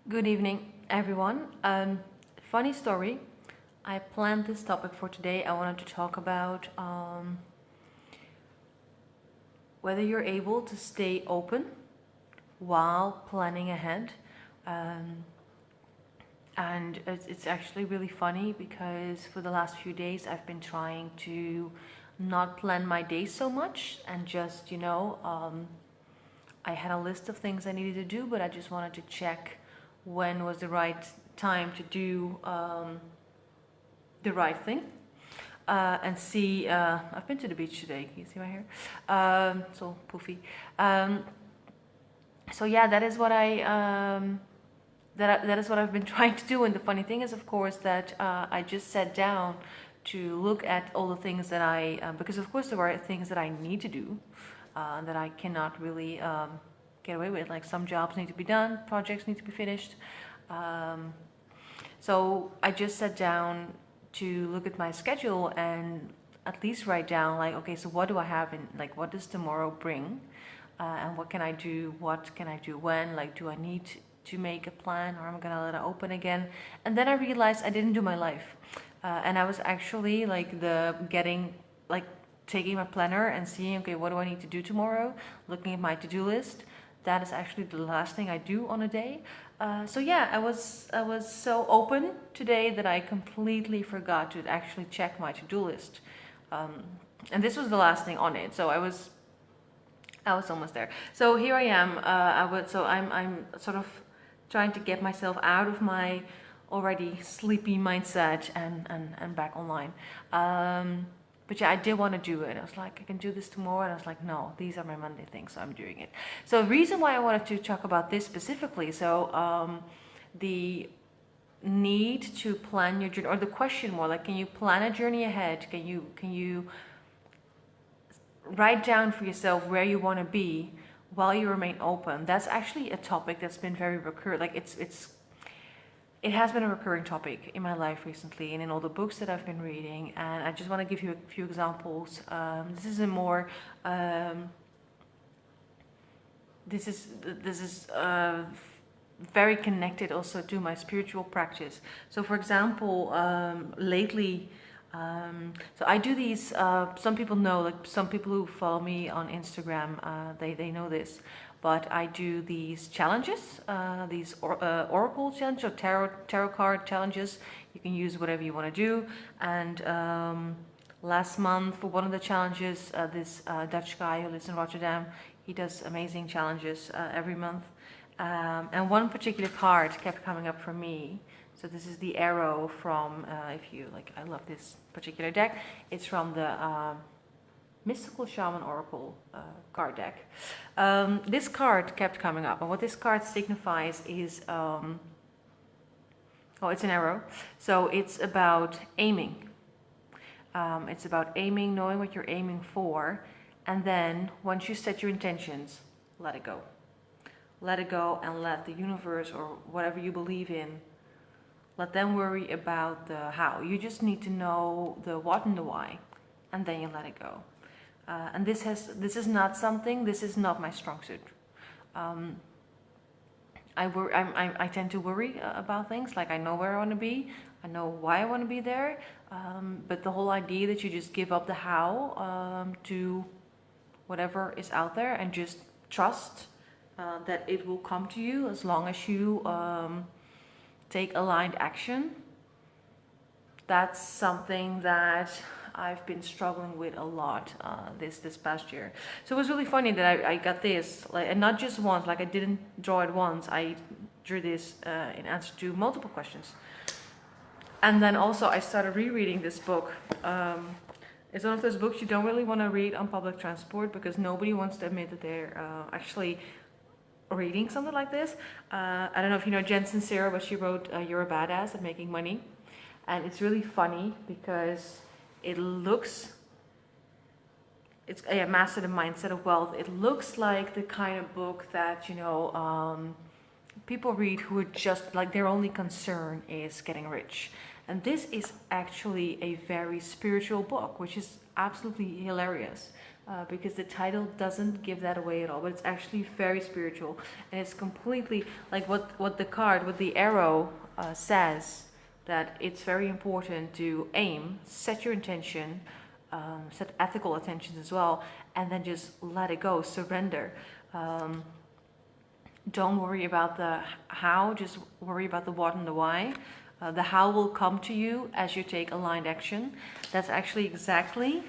Good evening, everyone. Funny story. I planned this topic for today. I wanted to talk about whether you're able to stay open while planning ahead. Um, and it's actually really funny because for the last few days I've been trying to not plan my days so much and just, I had a list of things I needed to do, but I just wanted to check when was the right time to do the right thing and see. I've been to the beach today. Can you see my hair? It's all poofy. So yeah, that is what that is what I've been trying to do. And the funny thing is, of course, that I just sat down to look at all the things that because of course there are things that I need to do that I cannot really get away with. Like some jobs need to be done, projects need to be finished. So I just sat down to look at my schedule and at least write down like, okay, so what do I have in, like, what does tomorrow bring? And what can I do? What can I do when? Like, do I need to make a plan, or am I gonna let it open again? And then I realized I didn't do my life. And I was actually like taking my planner and seeing, okay, what do I need to do tomorrow? Looking at my to-do list. That is actually the last thing I do on a day. So yeah, I was so open today that I completely forgot to actually check my to-do list. And this was the last thing on it. So I was almost there. So here I am. I'm sort of trying to get myself out of my already sleepy mindset and back online. But yeah, I did want to do it. I was like, I can do this tomorrow. And I was like, no, these are my Monday things, so I'm doing it. So the reason why I wanted to talk about this specifically, the need to plan your journey, or the question more like, can you plan a journey ahead? Can you write down for yourself where you want to be while you remain open? That's actually a topic that's been very recurrent. Like it has been a recurring topic in my life recently and in all the books that I've been reading. And I just want to give you a few examples. This is a more this is very connected also to my spiritual practice. So for example, lately, so I do these, some people know, like some people who follow me on Instagram, they know this, but I do these challenges, these oracle challenges or tarot card challenges. You can use whatever you want to do. And last month for one of the challenges, this Dutch guy who lives in Rotterdam, he does amazing challenges every month. And one particular card kept coming up for me. So this is the arrow from, if you like, I love this particular deck. It's from the Mystical Shaman Oracle card deck. This card kept coming up, and what this card signifies is, it's an arrow. So it's about aiming. It's about aiming, knowing what you're aiming for, and then once you set your intentions, let it go. Let it go and let the universe or whatever you believe in, let them worry about the how. You just need to know the what and the why, and then you let it go. And this is not my strong suit. I tend to worry about things. Like I know where I want to be, I know why I want to be there, but the whole idea that you just give up the how to whatever is out there and just trust that it will come to you as long as you take aligned action. That's something that I've been struggling with a lot this past year. So it was really funny that I got this, like, and not just once. Like I didn't draw it once. I drew this in answer to multiple questions. And then also I started rereading this book. It's one of those books you don't really want to read on public transport because nobody wants to admit that they're actually reading something like this. I don't know if you know Jen Sincero, but she wrote You're a Badass at Making Money. And it's really funny because it's a Master the Mindset of Wealth. It looks like the kind of book that, people read who are just like their only concern is getting rich. And this is actually a very spiritual book, which is absolutely hilarious. Because the title doesn't give that away at all, but it's actually very spiritual, and it's completely like what the arrow says, that it's very important to aim, set your intention, set ethical intentions as well, and then just let it go, surrender. Don't worry about the how, just worry about the what and the why. The how will come to you as you take aligned action. That's actually exactly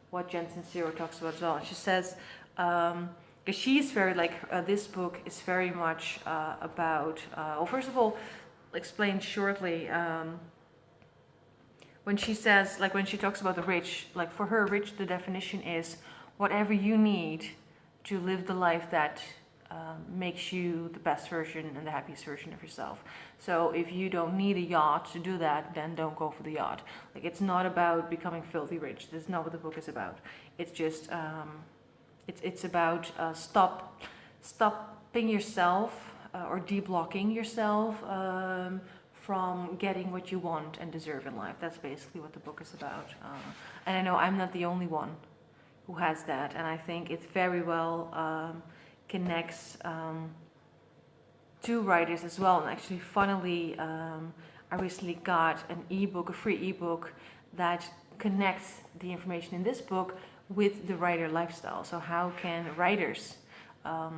what Jensen Zero talks about as well. She says, because she's very this book is very much about, well, first of all, explain shortly, when she says, when she talks about the rich, for her, rich, the definition is whatever you need to live the life that makes you the best version and the happiest version of yourself. So if you don't need a yacht to do that, then don't go for the yacht. It's not about becoming filthy rich. This is not what the book is about. It's just it's about stopping yourself or deblocking yourself from getting what you want and deserve in life. That's basically what the book is about. And I know I'm not the only one who has that, and I think it very well connects to writers as well. And actually, funnily, I recently got an ebook, a free ebook that connects the information in this book with the writer lifestyle. So how can writers, I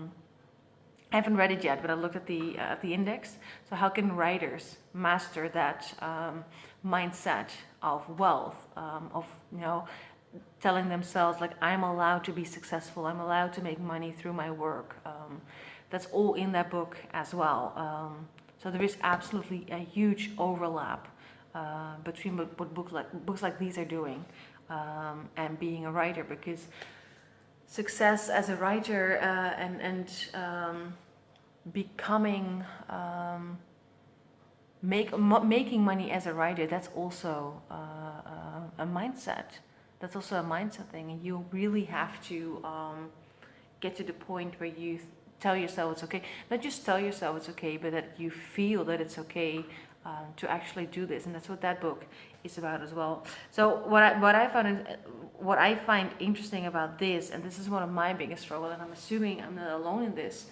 haven't read it yet, but I looked at the index. So how can writers master that mindset of wealth, of telling themselves I'm allowed to be successful, I'm allowed to make money through my work. That's all in that book as well. So there is absolutely a huge overlap between what books like these are doing and being a writer, because success as a writer and becoming making money as a writer, that's also a mindset. That's also a mindset thing, and you really have to get to the point where you tell yourself it's okay. Not just tell yourself it's okay, but that you feel that it's okay to actually do this, and that's what that book is about as well. So what I find interesting about this, and this is one of my biggest struggles, and I'm assuming I'm not alone in this.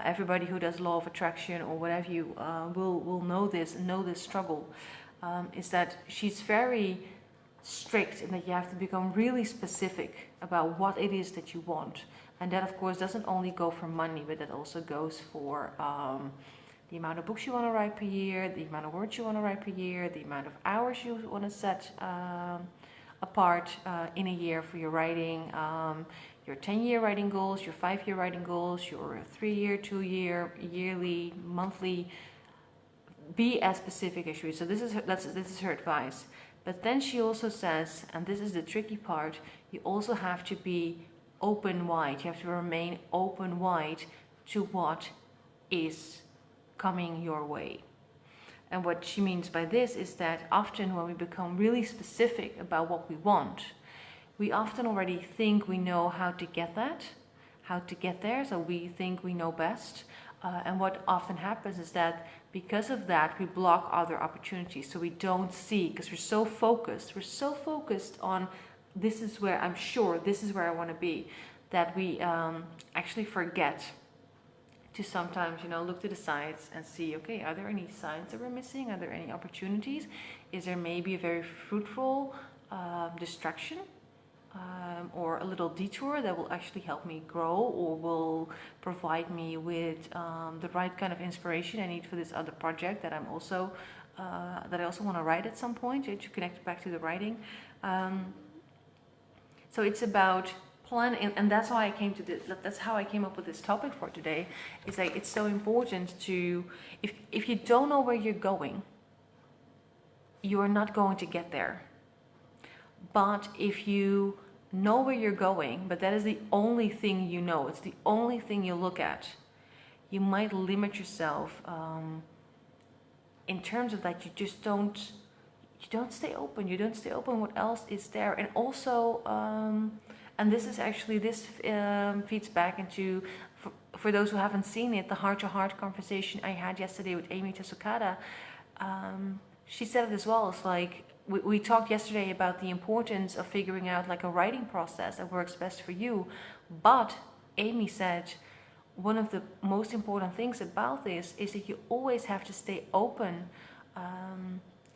Everybody who does law of attraction or whatever you will know this struggle, is that she's very strict in that you have to become really specific about what it is that you want. And that, of course, doesn't only go for money, but that also goes for the amount of books you want to write per year, the amount of words you want to write per year, the amount of hours you want to set apart in a year for your writing, your 10-year writing goals, your 5-year writing goals, your 3-year, 2-year, yearly, monthly. Be as specific as you. So this is her advice. But then she also says, and this is the tricky part, you also have to be open-wide. You have to remain open-wide to what is coming your way. And what she means by this is that often when we become really specific about what we want, we often already think we know how to get there. So we think we know best. And what often happens is that because of that, we block other opportunities. So we don't see, because we're so focused on this is where I'm sure, this is where I want to be, that we actually forget to sometimes, look to the sides and see, okay, are there any signs that we're missing? Are there any opportunities? Is there maybe a very fruitful distraction? Or a little detour that will actually help me grow, or will provide me with the right kind of inspiration I need for this other project that I also want to write at some point, to connect back to the writing. So it's about planning, and that's how I came to this. That's how I came up with this topic for today. It's it's so important to, if you don't know where you're going, you are not going to get there. But if you know where you're going, but that is the only thing you know, it's the only thing you look at, you might limit yourself in terms of that. You don't stay open. You don't stay open what else is there. And also, and this feeds back into, for those who haven't seen it, the heart-to-heart conversation I had yesterday with Amy Tesukada. she said it as well. It's like we talked yesterday about the importance of figuring out like a writing process that works best for you. But Amy said one of the most important things about this is that you always have to stay open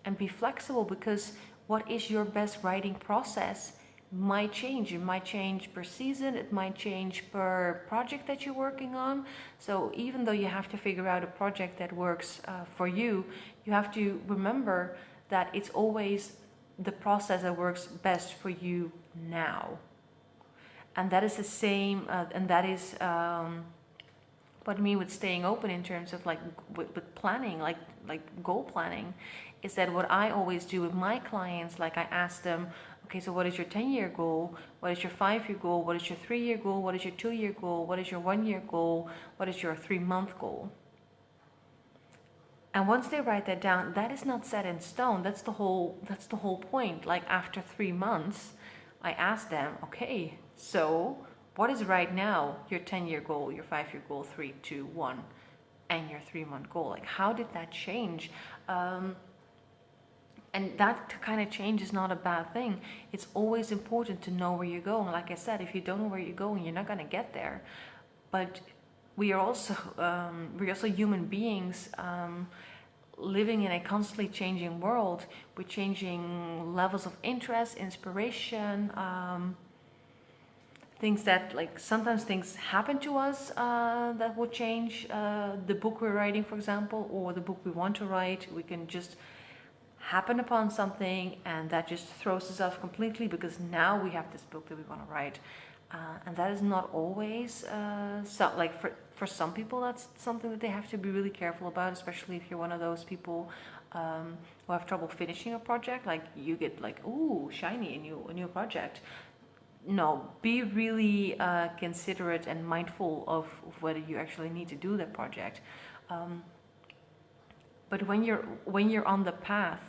and be flexible, because what is your best writing process might change. It might change per season, it might change per project that you're working on. So even though you have to figure out a project that works for you, you have to remember that it's always the process that works best for you now. And that is the same, and that is what I mean with staying open in terms of like with planning, like goal planning, is that what I always do with my clients, like I ask them, okay, so what is your 10-year goal? What is your 5-year goal? What is your 3-year goal? What is your 2-year goal? What is your 1-year goal? What is your 3-month goal? And once they write that down, that is not set in stone. That's the whole point. Like after 3 months, I ask them, okay, so what is right now your 10-year goal, your 5-year goal, 3, 2, 1, and your 3-month goal? Like, how did that change? And that kind of change is not a bad thing. It's always important to know where you're going. Like I said, if you don't know where you're going, you're not going to get there. But we're also human beings living in a constantly changing world with changing levels of interest, inspiration, things that, like, sometimes things happen to us that will change the book we're writing, for example, or the book we want to write. We can just happen upon something and that just throws us off completely, because now we have this book that we want to write, and that is not always so. Like for some people, that's something that they have to be really careful about, especially if you're one of those people who have trouble finishing a project. Like you get like, ooh, shiny, a new project. No, be really considerate and mindful of whether you actually need to do that project. But when you're on the path,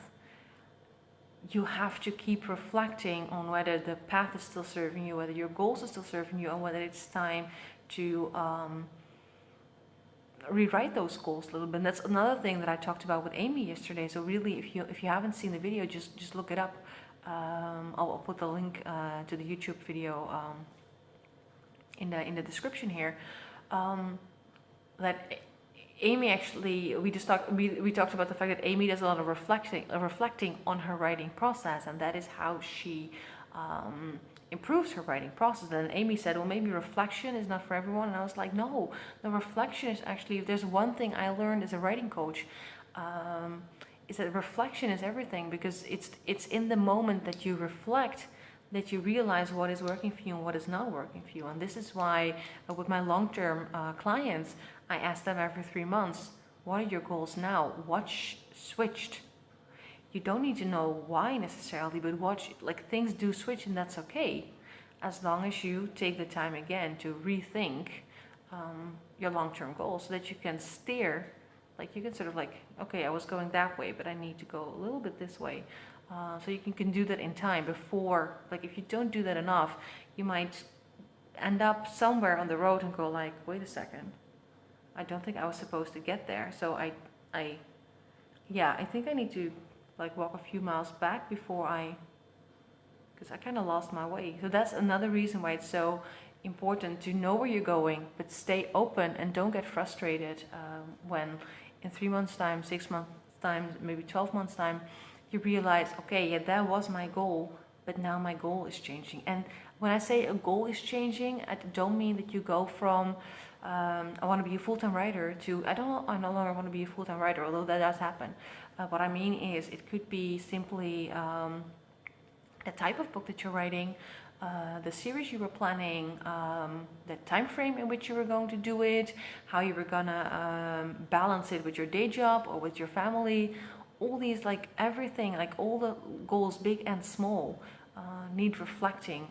you have to keep reflecting on whether the path is still serving you, whether your goals are still serving you, and whether it's time to rewrite those goals a little bit. And that's another thing that I talked about with Amy yesterday. So really, if you haven't seen the video, just look it up. I'll put the link to the YouTube video in the description here. That Amy actually, we talked about the fact that Amy does a lot of reflecting on her writing process, and that is how she improves her writing process. And Amy said, well, maybe reflection is not for everyone. And I was like, no, the reflection is actually, if there's one thing I learned as a writing coach, is that reflection is everything, because it's in the moment that you reflect that you realize what is working for you and what is not working for you. And this is why with my long-term clients, I ask them every 3 months, what are your goals now? What switched? You don't need to know why necessarily, but like things do switch, and that's okay, as long as you take the time again to rethink your long-term goals, so that you can steer. Like you can sort of like, okay, I was going that way, but I need to go a little bit this way. So you can do that in time before, like if you don't do that enough, you might end up somewhere on the road and go like, wait a second, I don't think I was supposed to get there. So I think I need to like walk a few miles back before because I kind of lost my way. So that's another reason why it's so important to know where you're going, but stay open and don't get frustrated when in 3 months time, 6 months time, maybe 12 months time, you realize, okay, yeah, that was my goal, but now my goal is changing. And when I say a goal is changing, I don't mean that you go from I want to be a full-time writer to I no longer want to be a full-time writer, although that does happen. What I mean is, it could be simply the type of book that you're writing, the series you were planning, the time frame in which you were going to do it, how you were gonna balance it with your day job or with your family. All these, like everything, like all the goals, big and small, need reflecting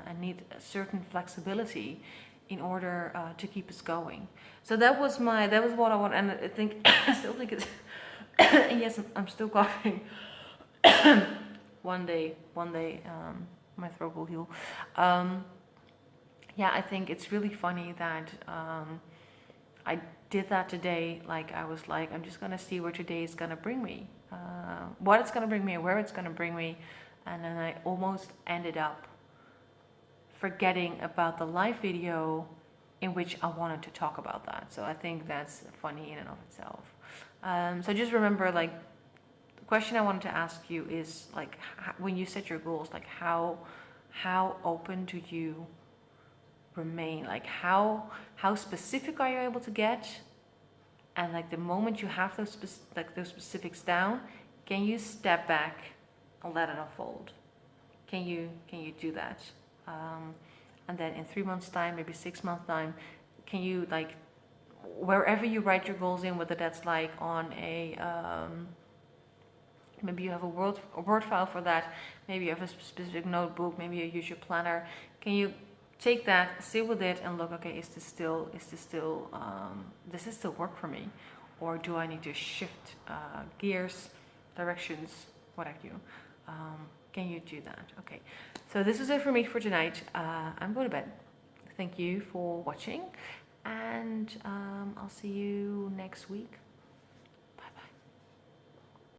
and need a certain flexibility in order to keep us going. So that was what I want, and I still think it's yes, I'm still coughing. one day my throat will heal. Yeah, I think it's really funny that I did that today. Like I was like, I'm just gonna see where today is gonna bring me, what it's gonna bring me, where it's gonna bring me, and then I almost ended up forgetting about the live video in which I wanted to talk about that. So I think that's funny in and of itself. So just remember, like, the question I wanted to ask you is like, when you set your goals, like how open do you remain? Like how specific are you able to get? And like the moment you have those specifics down, can you step back and let it unfold? Can you do that? And then in 3 months time, maybe 6 months time, can you, like, wherever you write your goals in, whether that's like on a maybe you have a word file for that, maybe you have a specific notebook, maybe you use your planner, can you take that, sit with it, and look, okay, is this still does this still work for me, or do I need to shift gears, directions, what have you? Can you do that? Okay, so this is it for me for tonight. I'm going to bed. Thank you for watching, and I'll see you next week